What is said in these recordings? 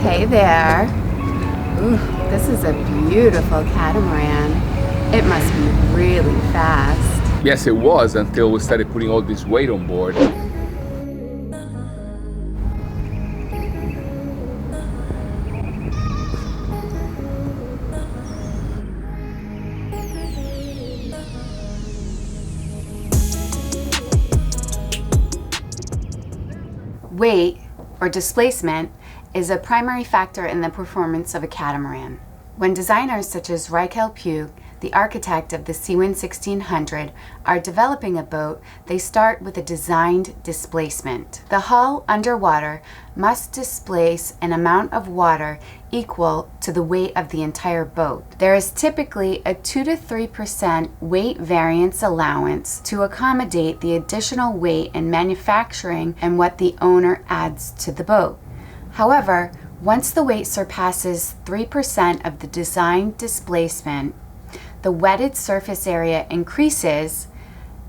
Hey there. Ooh, this is a beautiful catamaran. It must be really fast. Yes, it was until we started putting all this weight on board. Weight, or displacement, is a primary factor in the performance of a catamaran. When designers such as Reichel Pugh, the architect of the Seawind 1600, are developing a boat, they start with a designed displacement. The hull underwater must displace an amount of water equal to the weight of the entire boat. There is typically a 2 to 3% weight variance allowance to accommodate the additional weight in manufacturing and what the owner adds to the boat. However, once the weight surpasses 3% of the design displacement, the wetted surface area increases,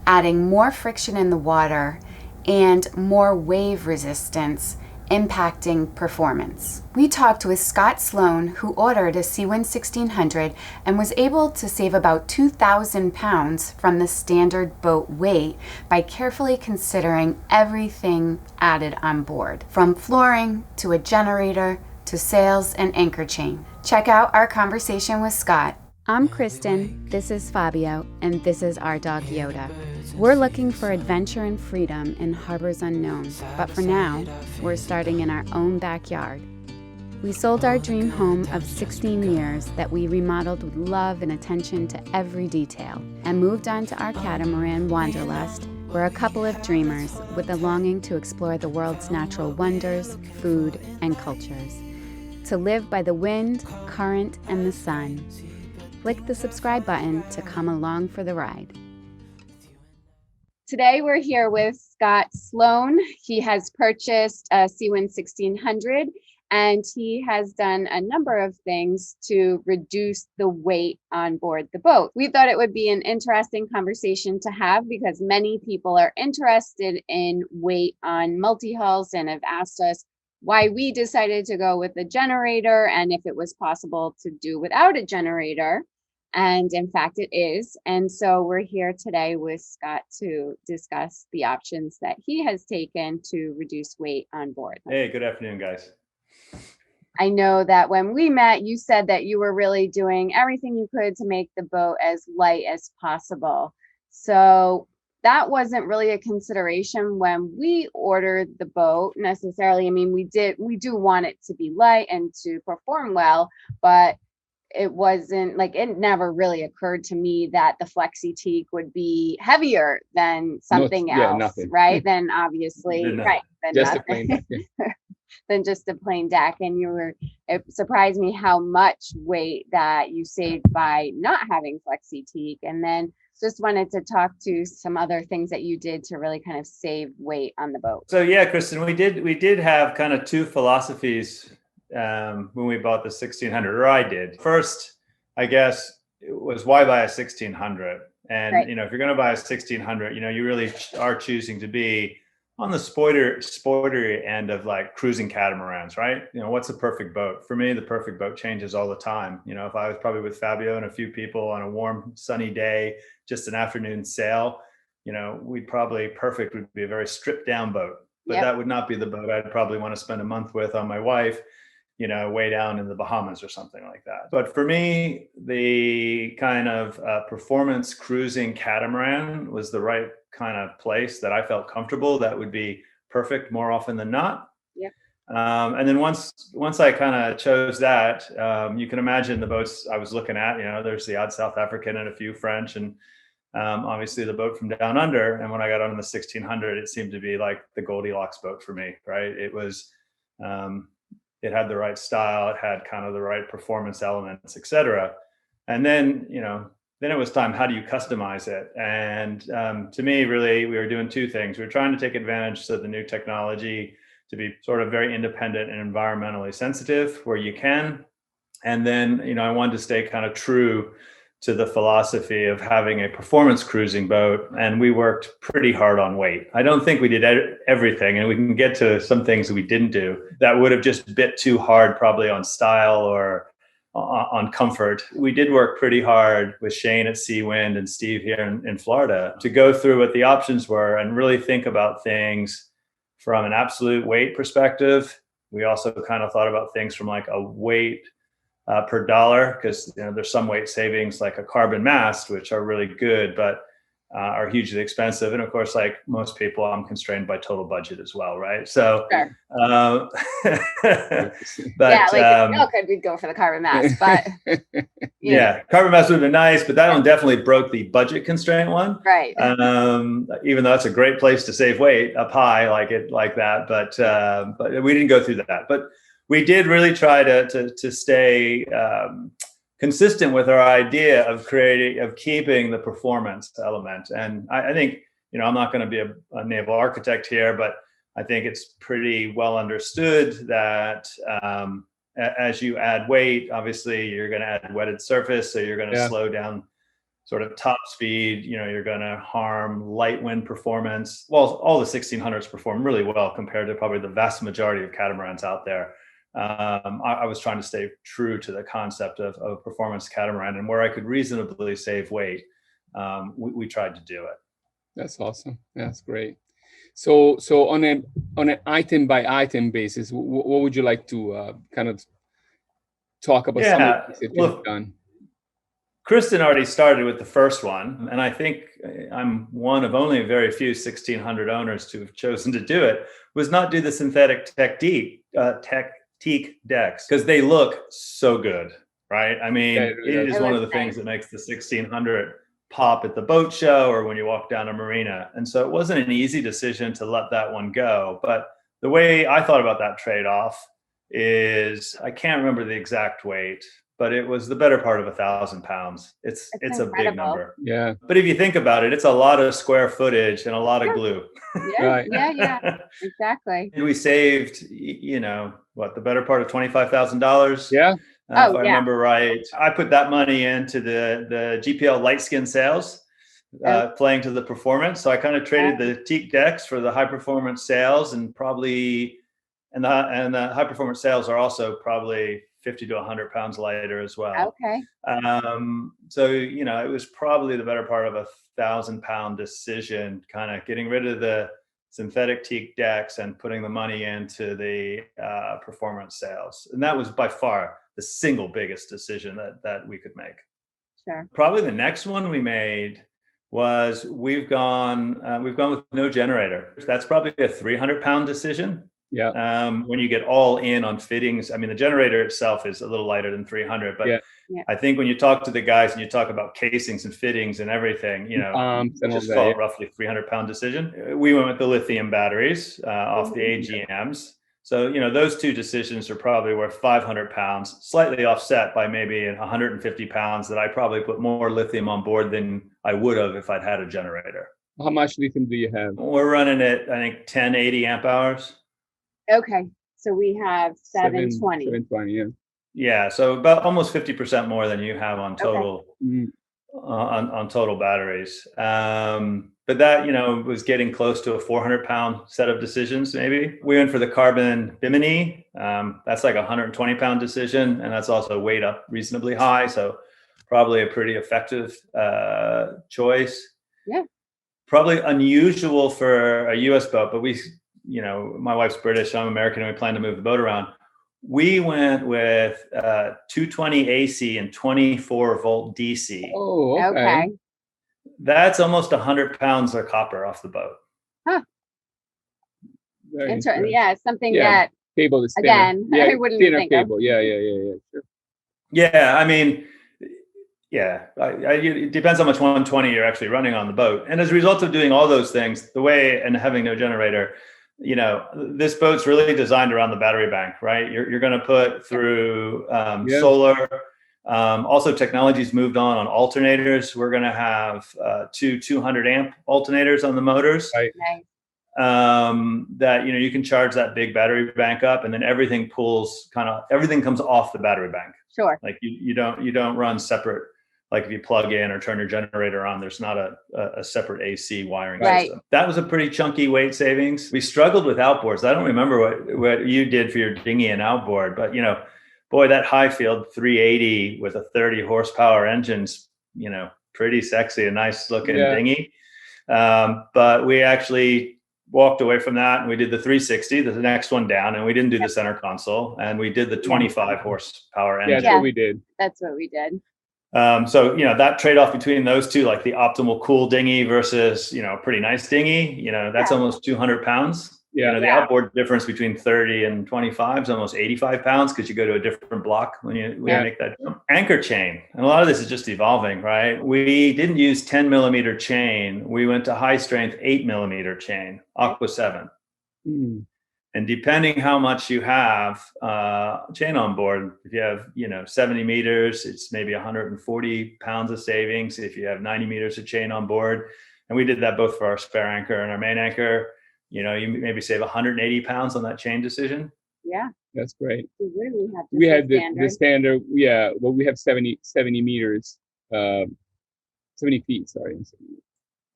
adding more friction in the water and more wave resistance, impacting performance. We talked with Scott Sloan, who ordered a Seawind 1600 and was able to save about 2,000 pounds from the standard boat weight by carefully considering everything added on board, from flooring to a generator to sails and anchor chain. Check out our conversation with Scott. I'm Kristen, this is Fabio, and this is our dog Yoda. We're looking for adventure and freedom in harbors unknown, but for now, we're starting in our own backyard. We sold our dream home of 16 years that we remodeled with love and attention to every detail, and moved on to our catamaran Wanderlust. We're a couple of dreamers with a longing to explore the world's natural wonders, food, and cultures. To live by the wind, current, and the sun. Click the subscribe button to come along for the ride. Today we're here with Scott Sloan. He has purchased a Seawind 1600 and he has done a number of things to reduce the weight on board the boat. We thought it would be an interesting conversation to have because many people are interested in weight on multi-hulls and have asked us why we decided to go with the generator and if it was possible to do without a generator. And in fact, it is. And so we're here today with Scott to discuss the options that he has taken to reduce weight on board. Hey, good afternoon, guys. I know that when we met, you said that you were really doing everything you could to make the boat as light as possible. So that wasn't really a consideration when we ordered the boat necessarily. I mean, we do want it to be light and to perform well, but it wasn't like, it never really occurred to me that the flexi teak would be heavier than something else, nothing. Right? Then obviously, right. Then just nothing. a plain deck. Than just a plain deck. And it surprised me how much weight that you saved by not having flexi teak. And then just wanted to talk to some other things that you did to really kind of save weight on the boat. So yeah, Kristen, we did have kind of two philosophies when we bought the 1600, or I did. First, I guess it was why buy a 1600? And Right. If you're going to buy a 1600, you really are choosing to be on the sporty end of like cruising catamarans, right? What's the perfect boat? For me, the perfect boat changes all the time. If I was probably with Fabio and a few people on a warm, sunny day, just an afternoon sail, perfect would be a very stripped down boat. But That would not be the boat I'd probably want to spend a month with on my wife, way down in the Bahamas or something like that. But for me, the kind of performance cruising catamaran was the right kind of place that I felt comfortable that would be perfect more often than not. Yeah. And then once I kind of chose that, you can imagine the boats I was looking at, there's the odd South African and a few French and obviously the boat from down under. And when I got on the 1600, it seemed to be like the Goldilocks boat for me, right? It was, it had the right style, it had kind of the right performance elements, et cetera. And then, then it was time, how do you customize it? And to me, really, we were doing two things. We were trying to take advantage of the new technology to be sort of very independent and environmentally sensitive where you can. And then, I wanted to stay kind of true to the philosophy of having a performance cruising boat, and we worked pretty hard on weight. I don't think we did everything, and we can get to some things that we didn't do that would have just bit too hard probably on style or on comfort. We did work pretty hard with Shane at Seawind and Steve here in Florida to go through what the options were and really think about things from an absolute weight perspective. We also kind of thought about things from like a weight per dollar, because there's some weight savings like a carbon mast, which are really good, but are hugely expensive. And of course, like most people, I'm constrained by total budget as well, right? So, Sure. but we'd go for the carbon mast, but yeah, carbon mast would have been nice, but that one definitely broke the budget constraint one. Right. Even though it's a great place to save weight up high, like that, but we didn't go through that. But we did really try to stay consistent with our idea of keeping the performance element. And I think, I'm not going to be a naval architect here, but I think it's pretty well understood that as you add weight, obviously you're going to add wetted surface, so you're going to slow down sort of top speed. You're going to harm light wind performance. Well, all the 1600s perform really well compared to probably the vast majority of catamarans out there. I was trying to stay true to the concept of a performance catamaran, and where I could reasonably save weight, we tried to do it. That's awesome. That's great. So on an item by item basis, what would you like to kind of talk about? Some of the things that you've done? Kristen already started with the first one, and I think I'm one of only very few 1600 owners to have chosen to do it, was not do the synthetic teak decks, because they look so good, right? I mean, it is one of the things that makes the 1600 pop at the boat show or when you walk down a marina. And so it wasn't an easy decision to let that one go. But the way I thought about that trade-off is, I can't remember the exact weight, but it was the better part of 1,000 pounds. It's a big number. Yeah. But if you think about it, it's a lot of square footage and a lot of glue. Yeah, exactly. And we saved, the better part of $25,000. Yeah. If I remember right. I put that money into the GPL light skin sails, playing to the performance. So I kind of traded the teak decks for the high performance sails, and the high performance sails are also probably 50 to 100 pounds lighter as well. Okay. So, it was probably the better part of 1,000-pound decision, kind of getting rid of the synthetic teak decks and putting the money into the performance sails. And that was by far the single biggest decision that we could make. Sure. Probably the next one we made was we've gone with no generator. That's probably a 300-pound decision. Yeah. When you get all in on fittings, I mean, the generator itself is a little lighter than 300, but I think when you talk to the guys and you talk about casings and fittings and everything, just felt roughly 300-pound decision. We went with the lithium batteries off the AGMs. So, those two decisions are probably worth 500 pounds, slightly offset by maybe 150 pounds that I probably put more lithium on board than I would have if I'd had a generator. How much lithium do you have? We're running it, I think, 1080 amp hours. Okay. So we have 720. 720, yeah. Yeah. So about almost 50% more than you have on total, on total batteries. But that, was getting close to a 400-pound set of decisions, maybe. We went for the carbon bimini. That's like a 120-pound decision, and that's also weighed up reasonably high. So probably a pretty effective choice. Yeah. Probably unusual for a U.S. boat, but we, my wife's British, I'm American, and we plan to move the boat around. We went with 220 AC and 24 volt DC. Oh, okay. That's almost 100 pounds of copper off the boat. Huh. Interesting. Yeah, something that cable is again, I wouldn't think cable. Of. Yeah, sure. Yeah, I mean, it depends how much 120 you're actually running on the boat. And as a result of doing all those things, and having no generator, this boat's really designed around the battery bank, right? You're going to put through solar. Also, technology's moved on alternators. We're going to have two 200 amp alternators on the motors. Right. That you can charge that big battery bank up, and then everything comes off the battery bank. Sure. Like you don't run separate like if you plug in or turn your generator on, there's not a separate AC wiring Right. system. That was a pretty chunky weight savings. We struggled with outboards. I don't remember what you did for your dinghy and outboard, but boy, that Highfield 380 with a 30 horsepower engine's, pretty sexy, a nice looking dinghy. But we actually walked away from that and we did the 360, the next one down, and we didn't do the center console, and we did the 25 horsepower engine. That's what we did. That's what we did. So, that trade-off between those two, like the optimal cool dinghy versus, pretty nice dinghy, that's almost 200 pounds. Yeah. The outboard difference between 30 and 25 is almost 85 pounds because you go to a different block when you make that jump. Anchor chain. And a lot of this is just evolving, right? We didn't use 10 millimeter chain. We went to high strength 8 millimeter chain, Aqua 7. Mm. And depending how much you have chain on board, if you have, 70 meters, it's maybe 140 pounds of savings. If you have 90 meters of chain on board, and we did that both for our spare anchor and our main anchor, you maybe save 180 pounds on that chain decision. Yeah. That's great. We had the standard. Yeah. Well, we have 70 meters, 70 feet, sorry.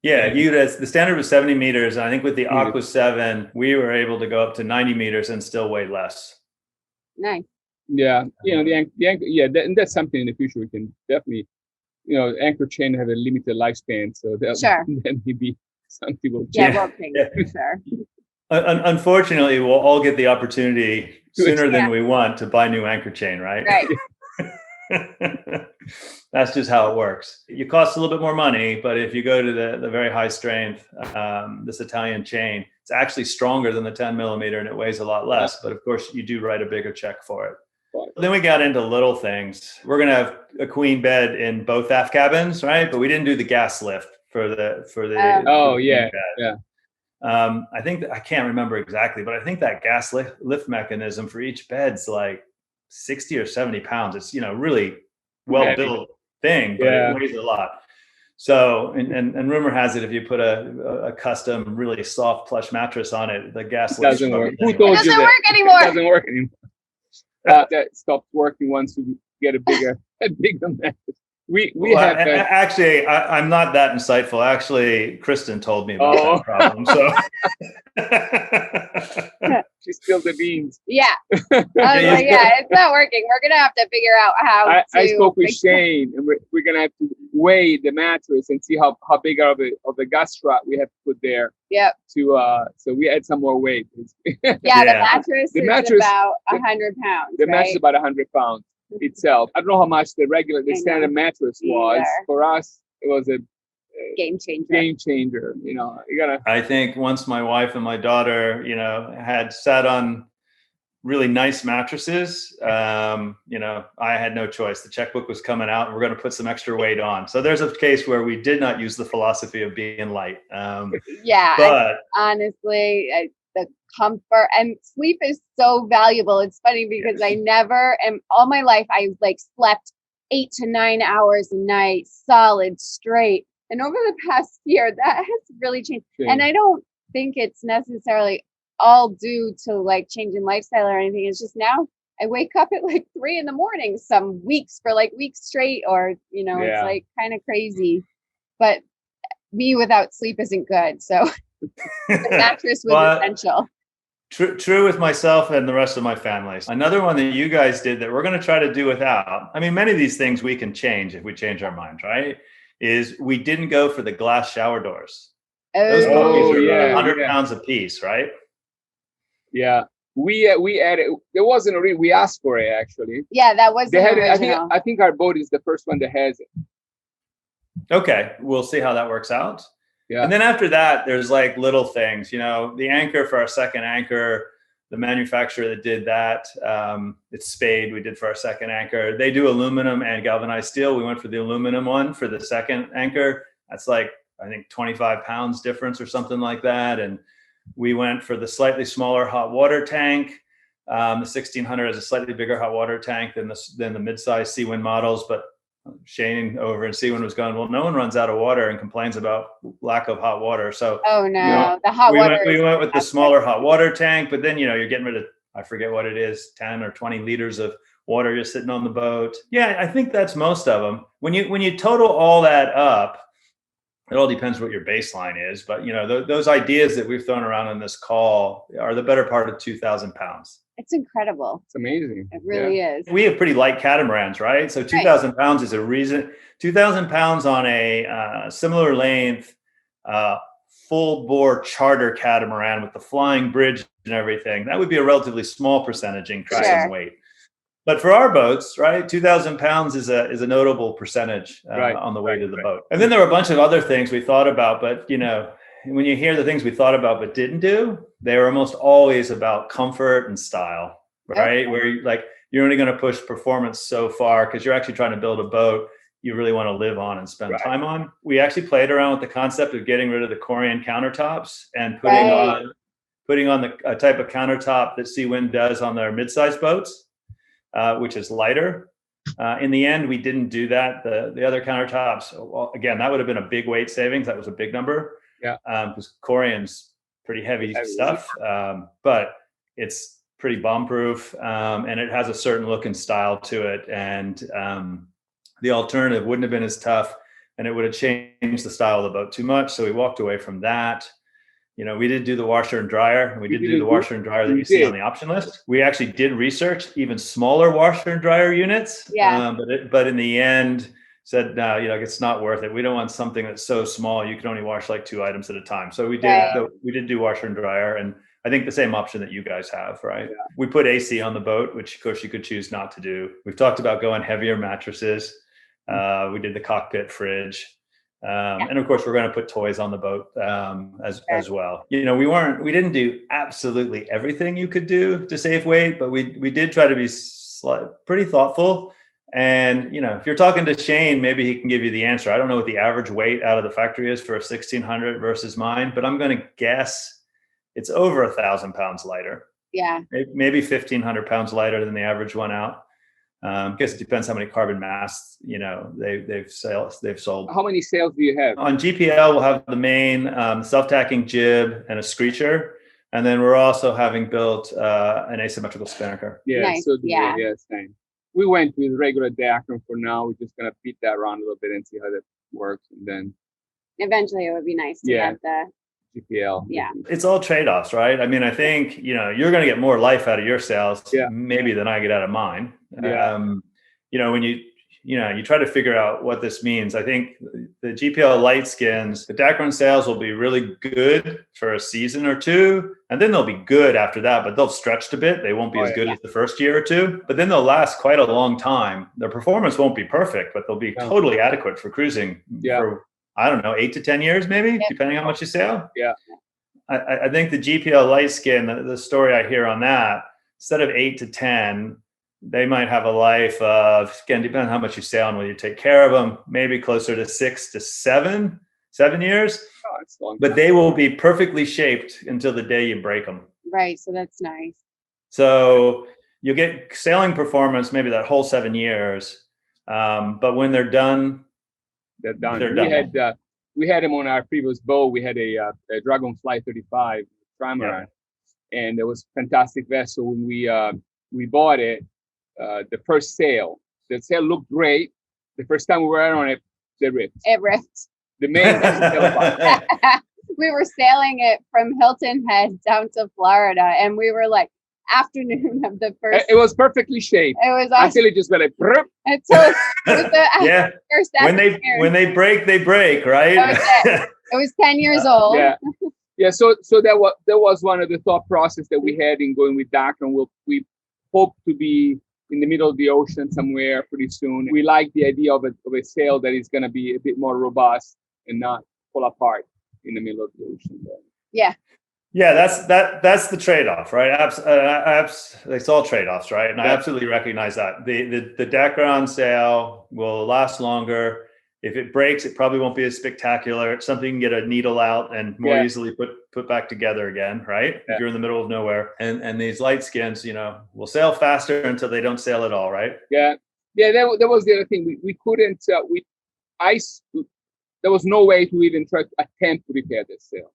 Yeah, the standard was 70 meters. And I think with the Aqua 7, we were able to go up to 90 meters and still weigh less. Nice. Yeah, the anchor. Yeah, and that's something in the future we can definitely. Anchor chain have a limited lifespan, so that maybe something will change. Yeah, we'll take it for sure. Unfortunately, we'll all get the opportunity sooner than we want to buy new anchor chain, right? Right. That's just how it works. It costs a little bit more money, but if you go to the very high strength, this Italian chain, it's actually stronger than the 10 millimeter and it weighs a lot less. But of course, you do write a bigger check for it. Then we got into little things. We're going to have a queen bed in both aft cabins, right? But we didn't do the gas lift for the yeah. I think I can't remember exactly, but I think that gas lift mechanism for each bed's like 60 or 70 pounds. It's, really well built thing, but it weighs a lot. So, and rumor has it, if you put a custom, really soft plush mattress on it, the gas lift doesn't work. It doesn't work anymore. It doesn't work anymore. That stops working once you get a bigger mattress. Actually, I'm not that insightful. Actually, Kristen told me about that problem. So she spilled the beans. Yeah. I was like, it's not working. We're gonna have to figure out how. I spoke with Shane, and we're gonna have to weigh the mattress and see how big of the gas strap we have to put there. Yep. So we add some more weight. The mattress is about 100 pounds. The mattress is about 100 pounds. Itself. I don't know how much the standard mattress was. For us, it was a game changer. I think once my wife and my daughter, had sat on really nice mattresses, I had no choice. The checkbook was coming out and we're going to put some extra weight on. So there's a case where we did not use the philosophy of being light. But honestly, the comfort and sleep is so valuable. It's funny because I never all my life I slept 8 to 9 hours a night, solid, straight. And over the past year, that has really changed. And I don't think it's necessarily all due to changing lifestyle or anything. It's just now I wake up at 3 a.m. some weeks for weeks straight, or it's kind of crazy. But me without sleep isn't good. So the mattress was essential. True with myself and the rest of my family. Another one that you guys did that we're going to try to do without. I mean, many of these things we can change if we change our minds, right? Is we didn't go for the glass shower doors. Those puppies are 100 pounds a piece, right? Yeah. We added. There wasn't we asked for it actually. Yeah, that was. They had it, I think our boat is the first one that has it. Okay, we'll see how that works out. Yeah. And then after that, there's little things, the anchor for our second anchor, the manufacturer that did that, it's Spade, we did for our second anchor. They do aluminum and galvanized steel. We went for the aluminum one for the second anchor. That's I think 25 pounds difference or something like that. And we went for the slightly smaller hot water tank. The 1600 has a slightly bigger hot water tank than the mid-size Seawind models, but Shane over in Seawind was going, well, no one runs out of water and complains about lack of hot water. So the hot water. We went with the smaller hot water tank, but then you're getting rid of, I forget what it is, 10 or 20 liters of water just sitting on the boat. Yeah, I think that's most of them. When you total all that up, it all depends what your baseline is. But those ideas that we've thrown around on this call are the better part of 2,000 pounds. It's incredible. It's amazing. It really is. We have pretty light catamarans, right? So 2,000 pounds is a reason. 2,000 pounds on a similar length, full bore charter catamaran with the flying bridge and everything, that would be a relatively small percentage increase in weight. But for our boats, right, 2,000 pounds is a notable percentage on the weight of the boat. And then there were a bunch of other things we thought about, but when you hear the things we thought about but didn't do, they were almost always about comfort and style, right? Okay. Where you're only going to push performance so far because you're actually trying to build a boat you really want to live on and spend time on. We actually played around with the concept of getting rid of the Corian countertops and putting on a type of countertop that Seawind does on their mid-sized boats, which is lighter. In the end, we didn't do that. The other countertops, well, again, that would have been a big weight savings. That was a big number. Yeah. Because Corian's pretty heavy stuff, but it's pretty bomb-proof, and it has a certain look and style to it. And the alternative wouldn't have been as tough, and it would have changed the style of the boat too much. So we walked away from that. We did do the washer and dryer, and we did do the washer and dryer that you see on the option list. We actually did research even smaller washer and dryer units. Yeah. But in the end said, no, it's not worth it. We don't want something that's so small you can only wash like 2 items at a time. So we did do washer and dryer, and I think the same option that you guys have, right? Yeah. We put AC on the boat, which of course you could choose not to do. We've talked about going heavier mattresses. We did the cockpit fridge. And of course, we're going to put toys on the boat as well. We didn't do absolutely everything you could do to save weight, but we did try to be pretty thoughtful. And, if you're talking to Shane, maybe he can give you the answer. I don't know what the average weight out of the factory is for a 1600 versus mine, but I'm going to guess it's over 1,000 pounds lighter. Yeah. Maybe 1,500 pounds lighter than the average one out. I guess it depends how many carbon masts, they've sold. How many sails do you have? On GPL, we'll have the main self-tacking jib and a screecher. And then we're also having built an asymmetrical spinnaker. Yeah, nice. Same. We went with regular Dacron for now. We're just going to beat that around a little bit and see how that works. And then eventually it would be nice to have the GPL. Yeah. It's all trade-offs, right? I mean, I think, you're going to get more life out of your sails maybe than I get out of mine. Yeah. When you try to figure out what this means, I think the GPL light skins, the Dacron sails will be really good for a season or two, and then they'll be good after that, but they'll stretch a bit. They won't be as good as the first year or two, but then they'll last quite a long time. Their performance won't be perfect, but they'll be totally adequate for cruising for, I don't know, 8 to 10 years, maybe, depending on how much you sail. Yeah. I think the GPL light skin, the story I hear on that, instead of 8 to 10, they might have a life of, again, depending on how much you sail and whether you take care of them, maybe closer to 6 to 7 years. But they will be perfectly shaped until the day you break them. Right. So that's nice. So you'll get sailing performance maybe that whole 7 years. But when they're done, they're done. We had them on our previous boat. We had a Dragonfly 35 Catamaran, and it was a fantastic vessel. When we bought it, the first sail, the sail looked great. The first time we were on it, it ripped. It ripped. The main sail apart. We were sailing it from Hilton Head down to Florida, and we were like, afternoon of the first. It was perfectly shaped. It was awesome. Until it just went like. Until it was when they break, they break, right? It was 10 years old. Yeah. So that was one of the thought process that we had in going with Dacron. We hope to be in the middle of the ocean somewhere pretty soon. We like the idea of a sail that is going to be a bit more robust and not fall apart in the middle of the ocean. Yeah. Yeah, that's the trade-off, right? It's all trade-offs, right? And I absolutely recognize that. The Dacron sail will last longer. If it breaks, it probably won't be as spectacular. It's something you can get a needle out and more easily put back together again, right? If you're in the middle of nowhere. And these light skins, will sail faster until they don't sail at all, right? Yeah. That was the other thing. We couldn't. There was no way to even try to attempt to repair this sail.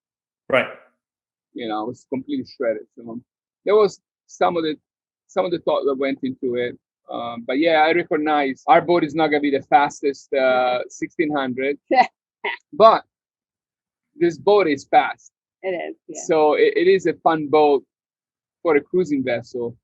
Right. It was completely shredded. So there was some of the thought that went into it. But yeah, I recognize our boat is not gonna be the fastest 1600, but this boat is fast. It is. Yeah. So it is a fun boat for a cruising vessel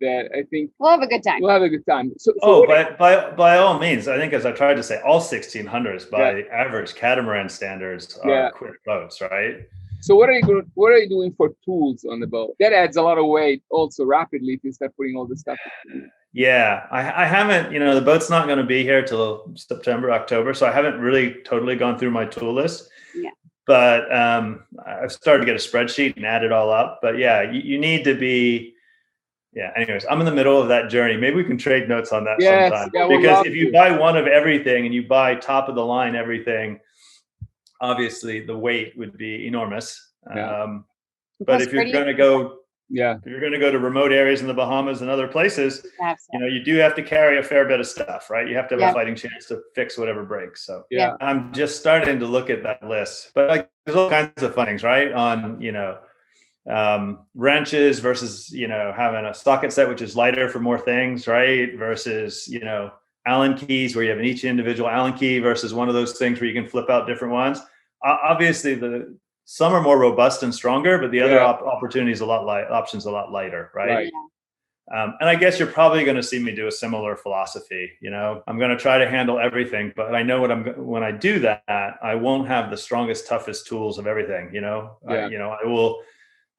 that I think we'll have a good time. We'll have a good time. So by all means, I think, as I tried to say, all 1600s by average catamaran standards are quick boats, right? So what are you doing for tools on the boat? That adds a lot of weight also rapidly if you start putting all this stuff in. Yeah, I haven't, the boat's not going to be here till September, October, so I haven't really totally gone through my tool list. Yeah. But I've started to get a spreadsheet and add it all up. But yeah, you need to be, anyways, I'm in the middle of that journey. Maybe we can trade notes on that sometime. Yeah, because if you buy one of everything and you buy top of the line everything, obviously the weight would be enormous. But if you're going to go, if you're going to go to remote areas in the Bahamas and other places, you do have to carry a fair bit of stuff, right? You have to have a fighting chance to fix whatever breaks. So I'm just starting to look at that list, but there's all kinds of fun things, right? On, wrenches versus, having a socket set, which is lighter for more things, right? Versus, Allen keys, where you have each individual Allen key versus one of those things where you can flip out different ones. Obviously some are more robust and stronger, but the other opportunities options a lot lighter, right? And I guess you're probably going to see me do a similar philosophy. I'm going to try to handle everything, but I know when I do that, I won't have the strongest, toughest tools of everything.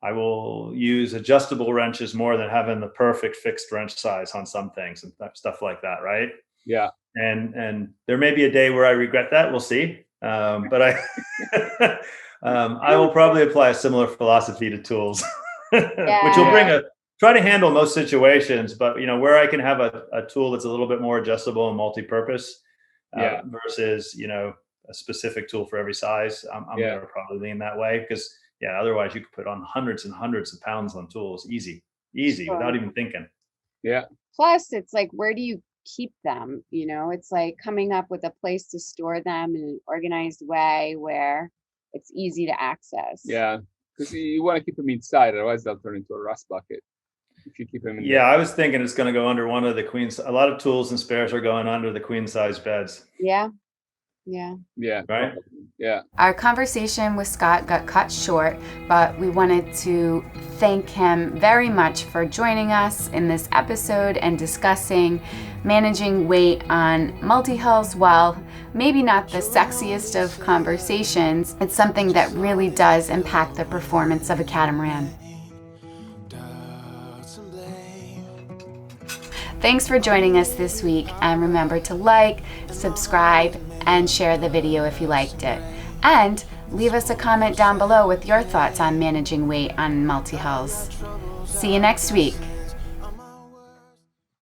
I will use adjustable wrenches more than having the perfect fixed wrench size on some things and stuff like that, right? Yeah. And there may be a day where I regret that. We'll see. But I will probably apply a similar philosophy to tools, which will try to handle most situations, but where I can have a tool that's a little bit more adjustable and multi-purpose versus, a specific tool for every size. I'm going to probably lean that way because otherwise you could put on hundreds and hundreds of pounds on tools. Easy without even thinking. Yeah. Plus it's like, where do you keep them? It's like coming up with a place to store them in an organized way where it's easy to access. Yeah, because you want to keep them inside, otherwise they'll turn into a rust bucket if you keep them in I was thinking it's going to go under one of the queens. A lot of tools and spares are going under the queen size beds. Yeah. Right. Yeah. Our conversation with Scott got cut short, but we wanted to thank him very much for joining us in this episode and discussing managing weight on multi-hulls. While maybe not the sexiest of conversations, it's something that really does impact the performance of a catamaran. Thanks for joining us this week, and remember to like, subscribe, and share the video if you liked it. And leave us a comment down below with your thoughts on managing weight on multi-hulls. See you next week.